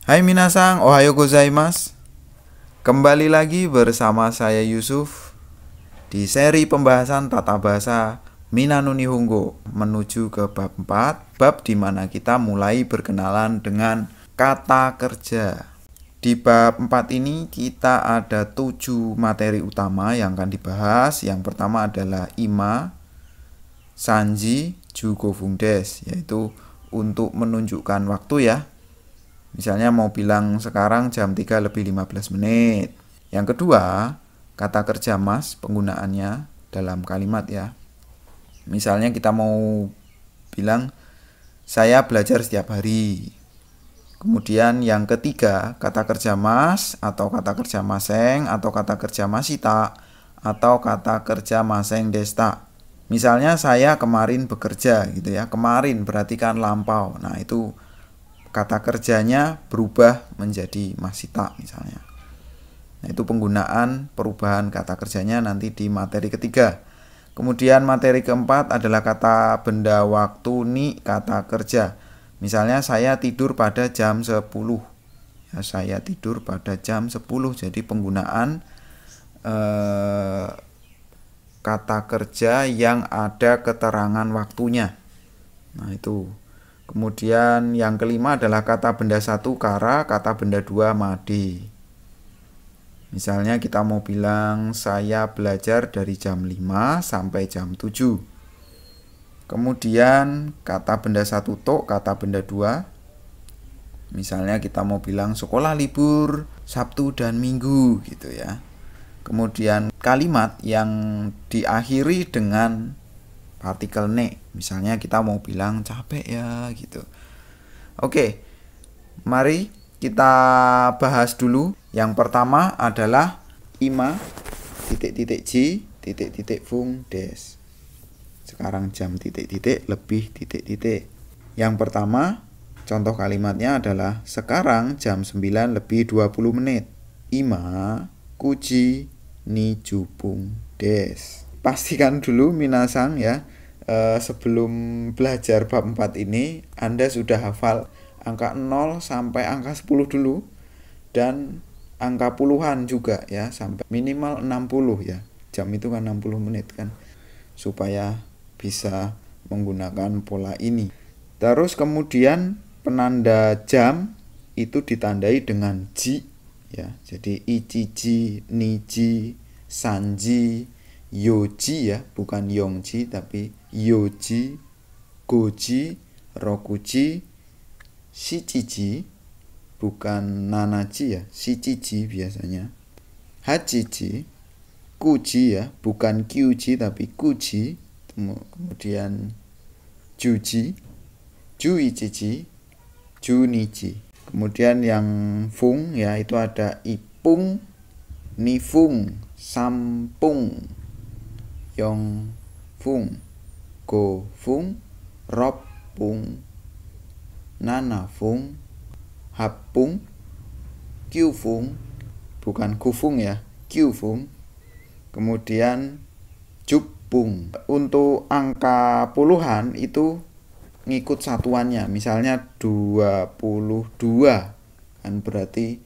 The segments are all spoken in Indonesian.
Hai minasang, ohayo gozaimasu. Kembali lagi bersama saya Yusuf di seri pembahasan tata bahasa Minano Nihongo menuju ke bab 4, bab di mana kita mulai berkenalan dengan kata kerja. Di bab 4 ini kita ada 7 materi utama yang akan dibahas. Yang pertama adalah ima, sanji, jugofung des, yaitu untuk menunjukkan waktu ya. Misalnya mau bilang sekarang jam 3 lebih 15 menit. Yang kedua, kata kerja mas penggunaannya dalam kalimat ya. Misalnya kita mau bilang saya belajar setiap hari. Kemudian yang ketiga, kata kerja mas atau kata kerja maseng atau kata kerja masita atau kata kerja maseng desta. Misalnya saya kemarin bekerja gitu ya. Kemarin berarti kan lampau. Nah, itu kata kerjanya berubah menjadi masita misalnya. Nah, itu penggunaan perubahan kata kerjanya nanti di materi ketiga. Kemudian materi keempat adalah kata benda waktu ni kata kerja. Misalnya saya tidur pada jam 10. Ya, saya tidur pada jam 10. Jadi penggunaan kata kerja yang ada keterangan waktunya. Nah, itu. Kemudian yang kelima adalah kata benda satu kara, kata benda dua made. Misalnya kita mau bilang saya belajar dari jam 5 sampai jam 7. Kemudian kata benda satu tok, kata benda dua. Misalnya kita mau bilang sekolah libur Sabtu dan Minggu gitu ya. Kemudian kalimat yang diakhiri dengan partikel ne. Misalnya kita mau bilang capek ya gitu. Oke, mari kita bahas dulu. Yang pertama adalah ima titik-titik ji titik-titik fung des. Sekarang jam titik-titik lebih titik-titik. Yang pertama, contoh kalimatnya adalah sekarang jam 9 lebih 20 menit. Ima kuji ni jupung des. Pastikan dulu minasang ya. Sebelum belajar bab 4 ini Anda sudah hafal angka 0 sampai angka 10 dulu dan angka puluhan juga ya, sampai minimal 60 ya. Jam itu kan 60 menit kan, supaya bisa menggunakan pola ini. Terus kemudian penanda jam itu ditandai dengan ji ya. Jadi ichiji, niji, sanji, yoji ya, bukan yongji tapi yoji, goji, rokuji, shichiji, bukan nanaji ya, shichiji biasanya, hachiji, kuji ya, bukan kyuji tapi kuji, kemudian juji, juichiji, juniji. Kemudian yang fung ya, itu ada ipung, nifung, sampung, yong fung, go fung, rob fung, nana fung, hap fung, kyu fung, bukan kufung ya, kyu fung. Kemudian jup fung. Untuk angka puluhan itu ngikut satuannya. Misalnya 22 kan berarti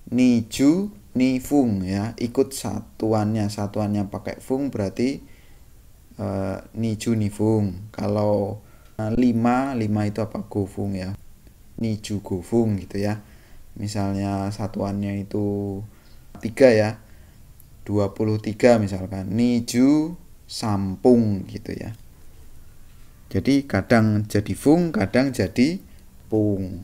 niju nifung ya, ikut satuannya. Satuannya pakai fung berarti niju nifung. Kalau 5 itu apa? Gofung ya. Niju gofung gitu ya. Misalnya satuannya itu 3 ya. 23 misalkan. Niju sampung gitu ya. Jadi kadang jadi fung, kadang jadi pung.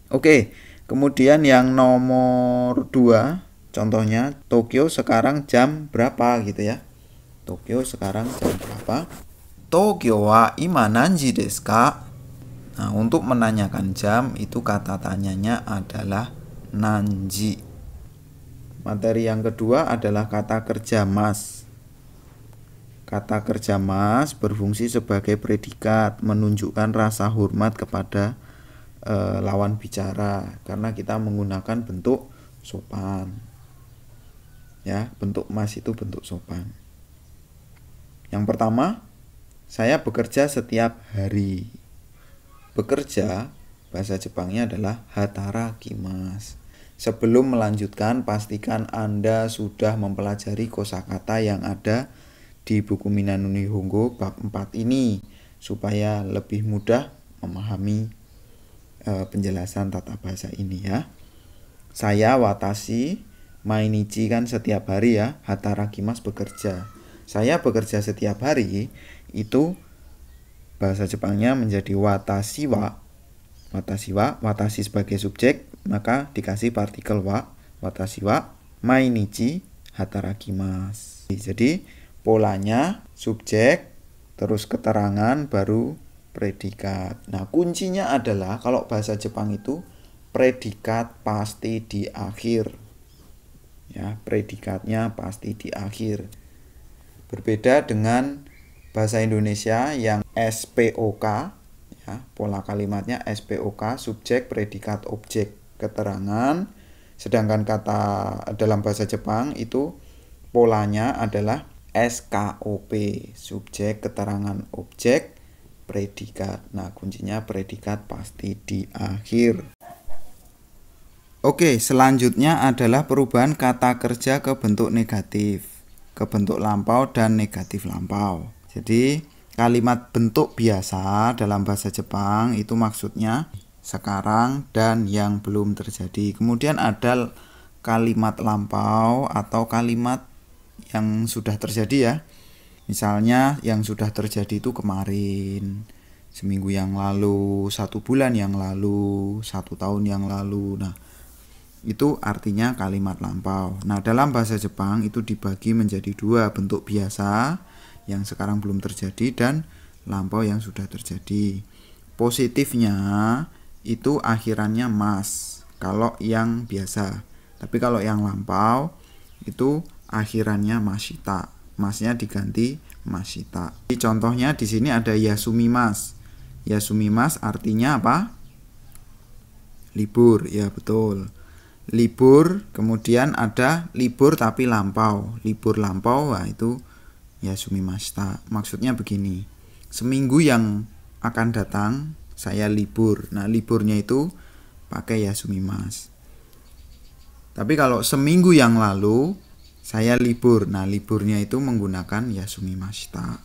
Oke, kemudian yang nomor 2, contohnya Tokyo sekarang jam berapa gitu ya. Tokyo sekarang jam berapa? Tokyo wa ima nanji desu ka? Nah, untuk menanyakan jam itu kata tanyanya adalah nanji. Materi yang kedua adalah kata kerja mas. Kata kerja mas berfungsi sebagai predikat, menunjukkan rasa hormat kepada lawan bicara, karena kita menggunakan bentuk sopan. Ya, bentuk mas itu bentuk sopan. Yang pertama, saya bekerja setiap hari. Bekerja Bahasa Jepangnya adalah hatarakimasu. Sebelum melanjutkan, pastikan Anda sudah mempelajari kosakata yang ada di buku Minano Nihongo bab 4 ini supaya lebih mudah memahami penjelasan tata bahasa ini ya. Saya watashi mainichi kan setiap hari ya, hatarakimasu bekerja. Saya bekerja setiap hari, itu bahasa Jepangnya menjadi watashi wa. Watashi sebagai subjek, maka dikasih partikel wa. Watashi wa mainichi hatarakimasu. Jadi polanya subjek, terus keterangan, baru predikat. Nah, kuncinya adalah kalau bahasa Jepang itu predikat pasti di akhir. Ya, predikatnya pasti di akhir. Berbeda dengan bahasa Indonesia yang SPOK, ya, pola kalimatnya SPOK, subjek, predikat, objek, keterangan. Sedangkan kata dalam bahasa Jepang itu polanya adalah SKOP, subjek, keterangan, objek, predikat. Nah, kuncinya predikat pasti di akhir. Oke, selanjutnya adalah perubahan kata kerja ke bentuk negatif, ke bentuk lampau dan negatif lampau. Jadi kalimat bentuk biasa dalam bahasa Jepang itu maksudnya sekarang dan yang belum terjadi. Kemudian ada kalimat lampau atau kalimat yang sudah terjadi ya. Misalnya yang sudah terjadi itu kemarin, seminggu yang lalu, 1 bulan yang lalu, 1 tahun yang lalu. Nah, itu artinya kalimat lampau. Nah, dalam bahasa Jepang itu dibagi menjadi 2, bentuk biasa yang sekarang belum terjadi dan lampau yang sudah terjadi. Positifnya itu akhirannya mas kalau yang biasa. Tapi kalau yang lampau itu akhirannya mashita. Masnya diganti mashita. Contohnya di sini ada yasumimasu. Yasumimasu artinya apa? Libur, ya betul. Libur, kemudian ada libur tapi lampau. Libur lampau, wah itu yasumimashita. Maksudnya begini, seminggu yang akan datang saya libur. Nah, liburnya itu pakai yasumimasu. Tapi kalau seminggu yang lalu saya libur. Nah, liburnya itu menggunakan yasumimashita.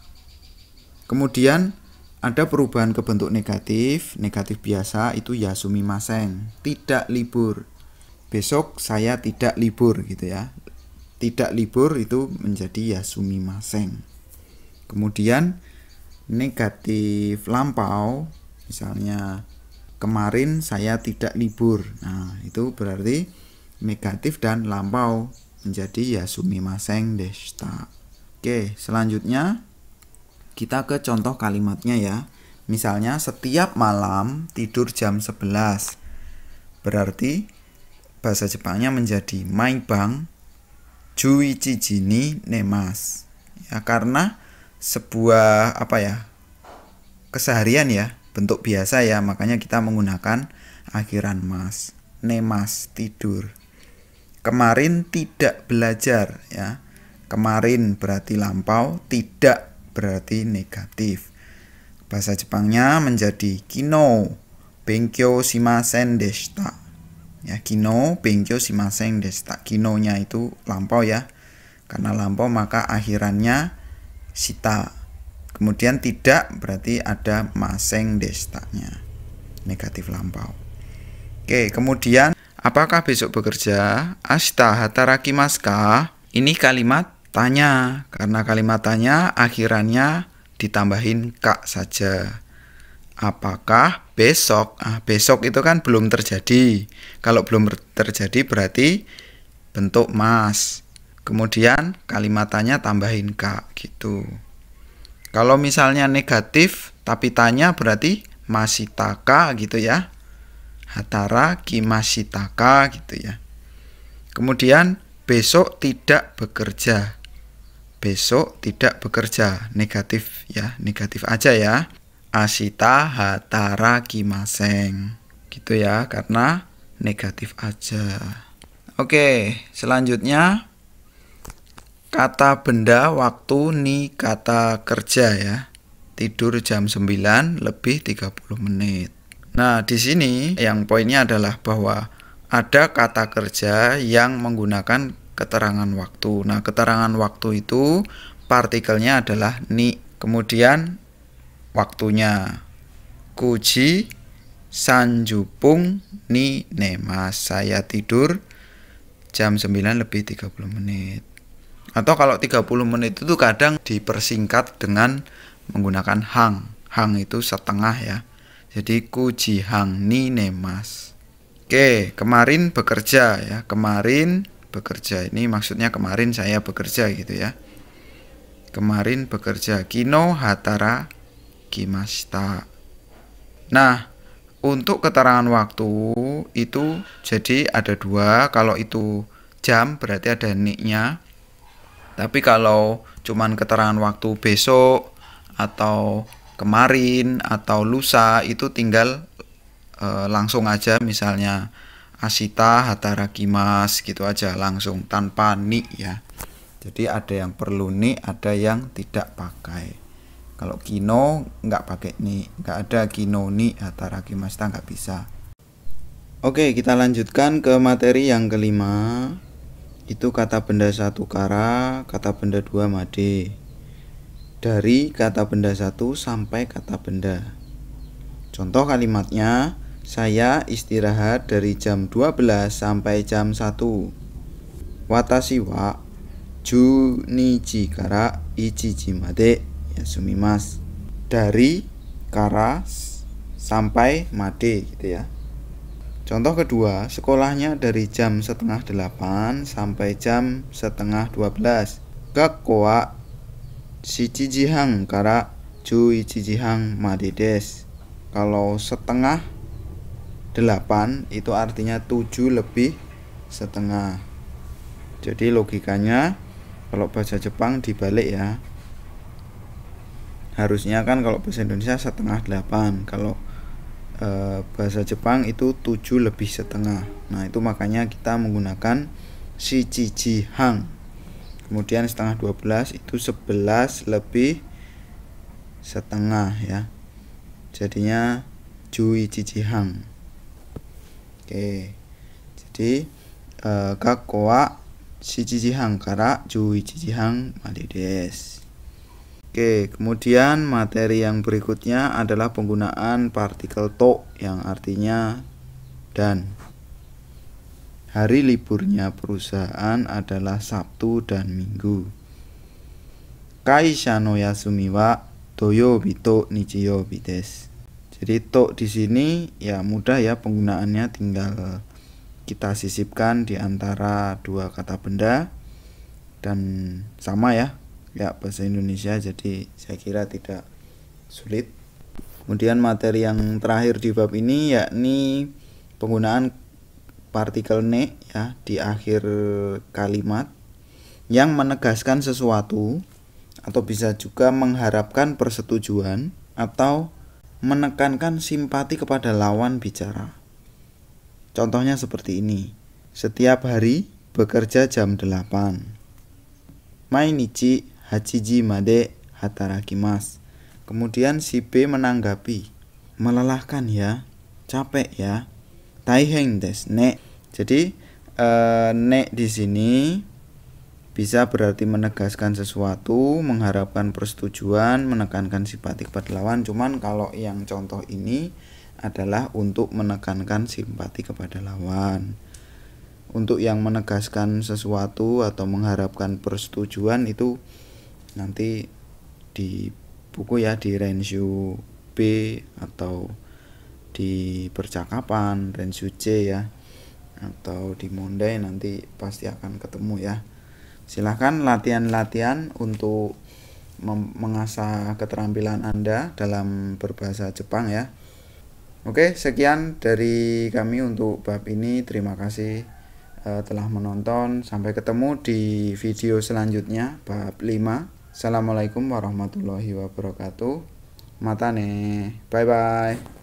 Kemudian ada perubahan ke bentuk negatif. Negatif biasa itu yasumimasen, tidak libur. Besok saya tidak libur gitu ya. Tidak libur itu menjadi yasumimasen. Kemudian negatif lampau, misalnya kemarin saya tidak libur. Nah, itu berarti negatif dan lampau menjadi yasumimasen deshita. Oke, selanjutnya kita ke contoh kalimatnya ya. Misalnya setiap malam tidur jam 11. Berarti bahasa Jepangnya menjadi maibang juichi ni nemasu. Ya, karena sebuah keseharian ya, bentuk biasa ya, makanya kita menggunakan akhiran mas. Nemas, tidur. Kemarin tidak belajar ya. Kemarin berarti lampau, tidak berarti negatif. Bahasa Jepangnya menjadi kino benkyou shimasen deshita. Ya, kino benkyou shimasen deshita. Kinonya itu lampau ya. Karena lampau maka akhirannya shita. Kemudian tidak berarti ada masen deshita-nya. Negatif lampau. Oke, kemudian apakah besok bekerja? Ashita hatarakimasu ka? Ini kalimat tanya. Karena kalimat tanya akhirannya ditambahin ka saja. Apakah besok? Besok itu kan belum terjadi. Kalau belum terjadi berarti bentuk mas. Kemudian kalimat tanya tambahin ka gitu. Kalau misalnya negatif tapi tanya berarti masitaka gitu ya. Hatarakimashitaka gitu ya. Kemudian besok tidak bekerja. Besok tidak bekerja. Negatif ya, negatif aja ya. Ashita hatarakimasen. Gitu ya, karena negatif aja. Oke, selanjutnya kata benda, waktu, ni kata kerja ya. Tidur jam 9 lebih 30 menit. Nah, di sini yang poinnya adalah bahwa ada kata kerja yang menggunakan keterangan waktu. Nah, keterangan waktu itu partikelnya adalah ni. Kemudian waktunya kuji sanjupung ni nemas. Saya tidur jam 9 lebih 30 menit. Atau kalau 30 menit itu kadang dipersingkat dengan menggunakan hang. Hang itu setengah ya. Jadi kuji hang ni nemas. Oke, kemarin bekerja ya. Kemarin bekerja. Ini maksudnya kemarin saya bekerja gitu ya. Kemarin bekerja. Kino hatara kimashita. Nah, untuk keterangan waktu itu jadi ada dua. Kalau itu jam berarti ada ni-nya. Tapi kalau cuman keterangan waktu besok atau kemarin atau lusa itu tinggal langsung aja, misalnya asita hatarakimas gitu aja langsung tanpa ni ya. Jadi ada yang perlu ni, ada yang tidak pakai. Kalau kino nggak pakai ni, nggak ada kino ni hatarakimashita, nggak bisa. Oke, kita lanjutkan ke materi yang kelima. Itu kata benda 1 kara, kata benda 2 made. Dari kata benda 1 sampai kata benda. Contoh kalimatnya, saya istirahat dari jam 12 sampai jam 1. Watashi wa junichi kara ichiji made yasumimasu. Dari kara sampai made gitu ya. Contoh kedua, sekolahnya dari jam setengah 8 sampai jam setengah 12. Gakko wa shichiji hang kara 11 hang made desu. Kalau setengah 8 itu artinya 7 lebih setengah. Jadi logikanya kalau bahasa Jepang dibalik ya. Harusnya kan kalau bahasa Indonesia setengah 8. Kalau bahasa Jepang itu 7 lebih setengah. Nah itu makanya kita menggunakan shichiji hang. Kemudian setengah 12 itu 11 lebih setengah ya. Jadinya juichichi hang. Oke. Jadi gakko wa shichiji hang kara juichiji hang made desu. Oke, kemudian materi yang berikutnya adalah penggunaan partikel to yang artinya dan. Hari liburnya perusahaan adalah Sabtu dan Minggu. Kaisha no yasumi wa doyobi to nichiyobi desu. Jadi to di sini ya mudah ya penggunaannya, tinggal kita sisipkan di antara dua kata benda dan sama ya bahasa Indonesia, jadi saya kira tidak sulit. Kemudian materi yang terakhir di bab ini yakni penggunaan partikel ne ya di akhir kalimat yang menegaskan sesuatu atau bisa juga mengharapkan persetujuan atau menekankan simpati kepada lawan bicara. Contohnya seperti ini. Setiap hari bekerja jam 8. Mainichi hachiji made hatarakimasu. Kemudian si B menanggapi, melelahkan ya, capek ya. Taihen desu ne. Jadi ne di sini bisa berarti menegaskan sesuatu, mengharapkan persetujuan, menekankan simpati kepada lawan. Cuman kalau yang contoh ini adalah untuk menekankan simpati kepada lawan. Untuk yang menegaskan sesuatu atau mengharapkan persetujuan itu nanti di buku ya, di Renshu B atau di percakapan Renshu C ya, atau di Mondai nanti pasti akan ketemu ya. Silahkan latihan-latihan untuk mengasah keterampilan Anda dalam berbahasa Jepang ya. Oke, sekian dari kami untuk bab ini. Terima kasih telah menonton. Sampai ketemu di video selanjutnya, bab 5. Assalamualaikum warahmatullahi wabarakatuh. Mata nih. Bye bye.